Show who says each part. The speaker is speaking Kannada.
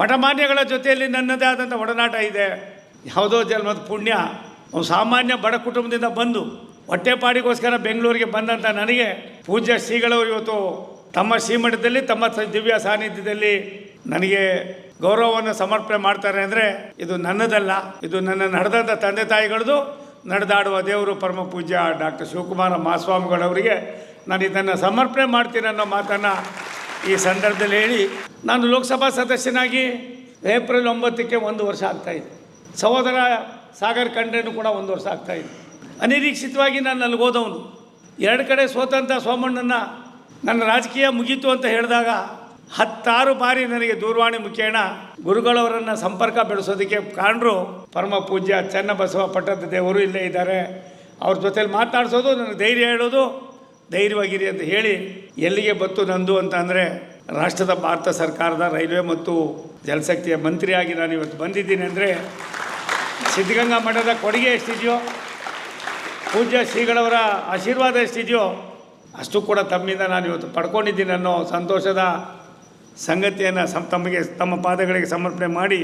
Speaker 1: ಮಠಮಾನ್ಯಗಳ ಜೊತೆಯಲ್ಲಿ ನನ್ನದೇ ಆದಂಥ ಒಡನಾಟ ಇದೆ. ಯಾವುದೋ ಜನ್ಮದ ಪುಣ್ಯ, ಒಂದು ಸಾಮಾನ್ಯ ಬಡ ಕುಟುಂಬದಿಂದ ಬಂದು ಹೊಟ್ಟೆಪಾಡಿಗೋಸ್ಕರ ಬೆಂಗಳೂರಿಗೆ ಬಂದಂಥ ನನಗೆ ಪೂಜ್ಯ ಶ್ರೀಗಳವರು ಇವತ್ತು ತಮ್ಮ ಶ್ರೀಮಠದಲ್ಲಿ ತಮ್ಮ ದಿವ್ಯ ಸಾನ್ನಿಧ್ಯದಲ್ಲಿ ನನಗೆ ಗೌರವವನ್ನು ಸಮರ್ಪಣೆ ಮಾಡ್ತಾರೆ ಅಂದರೆ ಇದು ನನ್ನದಲ್ಲ, ಇದು ನನ್ನ ನಡೆದಂಥ ತಂದೆ ತಾಯಿಗಳದು, ನಡೆದಾಡುವ ದೇವರು ಪರಮ ಪೂಜ್ಯ ಡಾಕ್ಟರ್ ಶಿವಕುಮಾರ ಮಹಾಸ್ವಾಮಿಗಳವರಿಗೆ ನಾನು ಇದನ್ನು ಸಮರ್ಪಣೆ ಮಾಡ್ತೀನಿ ಅನ್ನೋ ಮಾತನ್ನು ಈ ಸಂದರ್ಭದಲ್ಲಿ ಹೇಳಿ, ನಾನು ಲೋಕಸಭಾ ಸದಸ್ಯನಾಗಿ ಏಪ್ರಿಲ್ 9ಕ್ಕೆ 1 ವರ್ಷ ಆಗ್ತಾಯಿದೆ. ಸಹೋದರ ಸಾಗರ್ ಖಂಡ್ರೆನೂ ಕೂಡ 1 ವರ್ಷ ಆಗ್ತಾಯಿದೆ. ಅನಿರೀಕ್ಷಿತವಾಗಿ ನಾನು ಅಲ್ಲಿಗೆ ಹೋದವನು. 2 ಕಡೆ ಸೋತಂಥ ಸೋಮಣ್ಣನ ನನ್ನ ರಾಜಕೀಯ ಮುಗೀತು ಅಂತ ಹೇಳಿದಾಗ 10 ಬಾರಿ ನನಗೆ ದೂರವಾಣಿ ಮುಖೇನ ಗುರುಗಳವರನ್ನು ಸಂಪರ್ಕ ಬೆಳೆಸೋದಕ್ಕೆ ಕಾರಣರು ಪರಮ ಪೂಜ್ಯ ಚನ್ನಬಸವ ಪಟ್ಟದ ದೇವರು ಇಲ್ಲೇ ಇದ್ದಾರೆ. ಅವ್ರ ಜೊತೆಲಿ ಮಾತಾಡಿಸೋದು, ನನಗೆ ಧೈರ್ಯ ಹೇಳೋದು, ಧೈರ್ಯವಾಗಿರಿ ಅಂತ ಹೇಳಿ ಎಲ್ಲಿಗೆ ಬತ್ತು ನಂದು ಅಂತ ಅಂದರೆ ರಾಷ್ಟ್ರದ ಭಾರತ ಸರ್ಕಾರದ ರೈಲ್ವೆ ಮತ್ತು ಜಲಶಕ್ತಿಯ ಮಂತ್ರಿಯಾಗಿ ನಾನು ಇವತ್ತು ಬಂದಿದ್ದೀನಿ. ಅಂದರೆ ಸಿದ್ಧಗಂಗಾ ಮಠದ ಕೊಡುಗೆ ಎಷ್ಟಿದೆಯೋ, ಪೂಜ್ಯ ಶ್ರೀಗಳವರ ಆಶೀರ್ವಾದ ಎಷ್ಟಿದೆಯೋ ಅಷ್ಟು ಕೂಡ ತಮ್ಮಿಂದ ನಾನು ಇವತ್ತು ಪಡ್ಕೊಂಡಿದ್ದೀನಿ ಅನ್ನೋ ಸಂತೋಷದ ಸಂಗತಿಯನ್ನು ತಮ್ಮ ಪಾದಗಳಿಗೆ ಸಮರ್ಪಣೆ ಮಾಡಿ